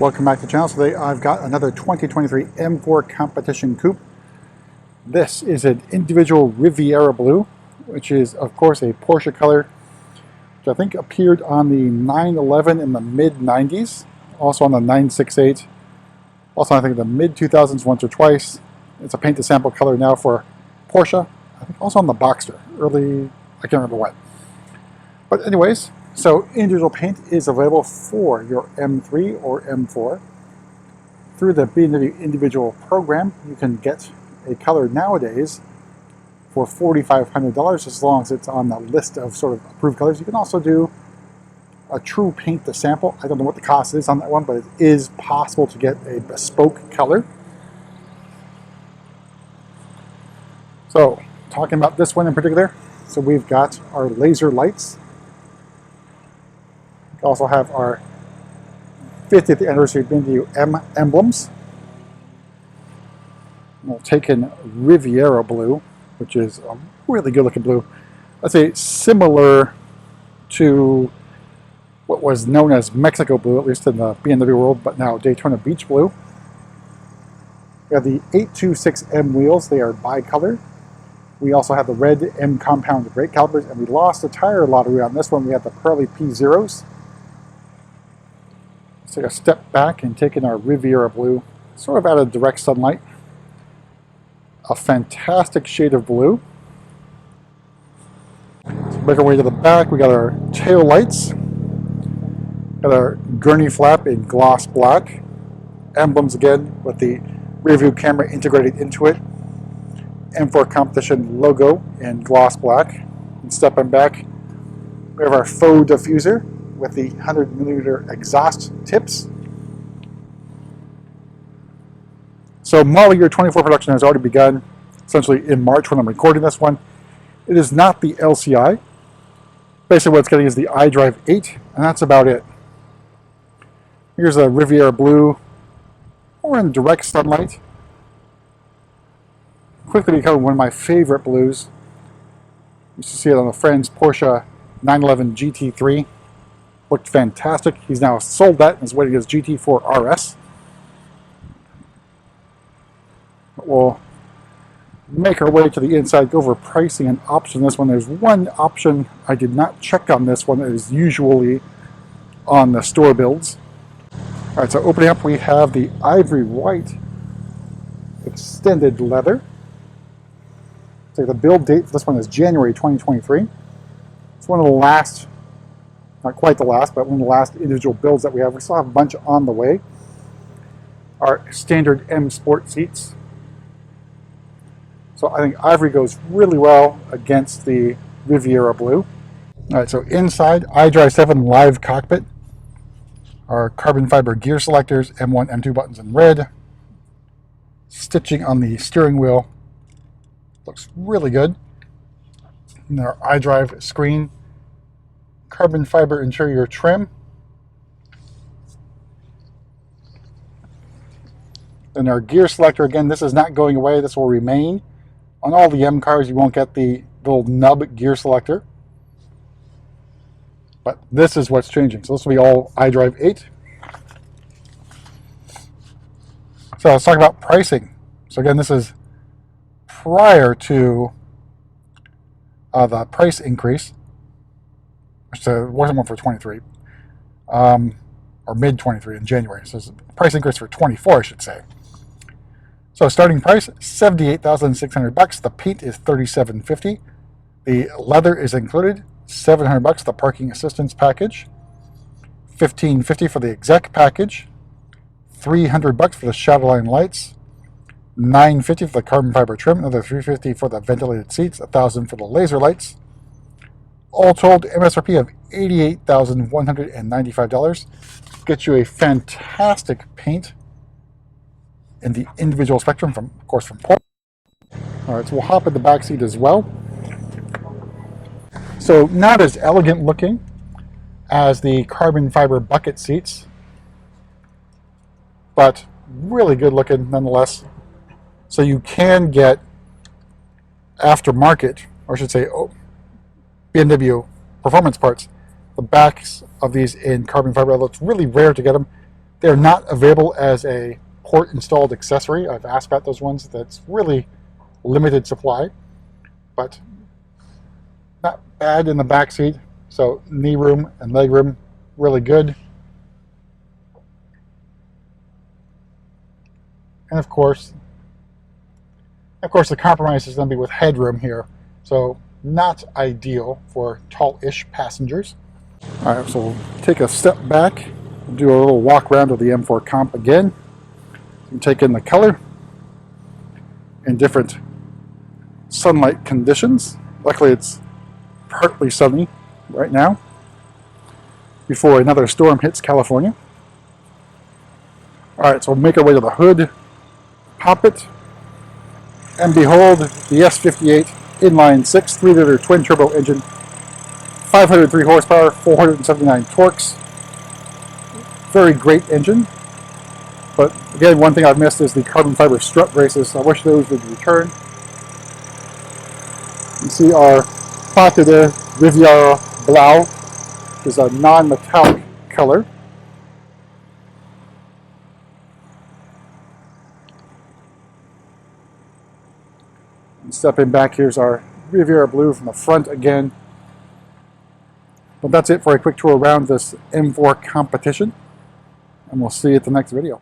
Welcome back to the channel. Today I've got another 2023 M4 competition coupe. This is an individual Riviera Blue, which is of course a Porsche color, which I think appeared on the 911 in the mid-90s, also on the 968, also I think in the mid-2000s once or twice. It's a paint to sample color now for Porsche, I think also on the Boxster, early, I can't remember when. But anyways, so individual paint is available for your M3 or M4. Through the BMW individual program, you can get a color nowadays for $4,500 as long as it's on the list of sort of approved colors. You can also do a true paint to sample. I don't know what the cost is on that one, but it is possible to get a bespoke color. So, talking about this one in particular, so we've got our laser lights. We also have our 50th anniversary BMW M emblems. We'll take in Riviera Blue, which is a really good looking blue. I'd say similar to what was known as Mexico Blue, at least in the BMW world, but now Daytona Beach Blue. We have the 826M wheels. They are bicolor. We also have the red M compound brake calipers, and we lost a tire lottery on this one. We have the Pirelli P0s. Let's take a step back and take in our Riviera Blue, sort of out of direct sunlight. A fantastic shade of blue. Let's make our way to the back. We got our tail lights. Got our gurney flap in gloss black. Emblems again with the rear view camera integrated into it. M4 competition logo in gloss black. And stepping back, we have our faux diffuser with the 100mm exhaust tips. So model year 24 production has already begun, essentially in March when I'm recording this one. It is not the LCI. Basically what it's getting is the iDrive 8, and that's about it. Here's a Riviera Blue, or in direct sunlight. Quickly becoming one of my favorite blues. Used to see it on a friend's Porsche 911 GT3. Looked fantastic. He's now sold that and is waiting his GT4 RS. We'll make our way to the inside, go over pricing and options on this one. There's one option I did not check on this one that is usually on the store builds. Alright, so opening up we have the Ivory White extended leather. So the build date for this one is January 2023. It's one of the last, not quite the last, but one of the last individual builds that we have. We still have a bunch on the way. Our standard M Sport seats. So I think Ivory goes really well against the Riviera Blue. Alright, so inside, iDrive 7 live cockpit. Our carbon fiber gear selectors, M1, M2 buttons in red. Stitching on the steering wheel. Looks really good. And our iDrive screen. Carbon fiber interior trim. Then our gear selector, again, this is not going away. This will remain. On all the M cars, you won't get the little nub gear selector. But this is what's changing. So this will be all iDrive 8. So let's talk about pricing. So again, this is prior to the price increase. So it wasn't one for 23. Or mid-23 in January. So it's a price increase for 24, I should say. So starting price, $78,600. The paint is $37.50. The leather is included, $700. The parking assistance package, $15.50 for the exec package, $300 for the shadowline lights, $950 for the carbon fiber trim, another $350 for the ventilated seats, $1,000 for the laser lights. All told, MSRP of $88,195. Gets you a fantastic paint in the individual spectrum, from, of course, from Porsche. All right, so we'll hop in the back seat as well. So not as elegant looking as the carbon fiber bucket seats, but really good looking nonetheless. So you can get aftermarket, or I should say BMW performance parts. The backs of these in carbon fiber, although it's really rare to get them. They're not available as a port installed accessory. I've asked about those ones. That's really limited supply, but not bad in the back seat. So knee room and leg room, really good. And of course the compromise is going to be with headroom here. So not ideal for tall-ish passengers. All right, so we'll take a step back, do a little walk around with the M4 Comp again. You take in the color in different sunlight conditions. Luckily it's partly sunny right now before another storm hits California. All right, so we'll make our way to the hood, pop it, and behold, the S58 inline 6 3-liter twin turbo engine, 503 horsepower, 479 torques. Very great engine. But again, one thing I've missed is the carbon fiber strut braces. I wish those would return. You see our plaque there, Riviera Blue, which is a non-metallic color. And stepping back, here's our Riviera Blue from the front again. But that's it for a quick tour around this M4 competition, and we'll see you at the next video.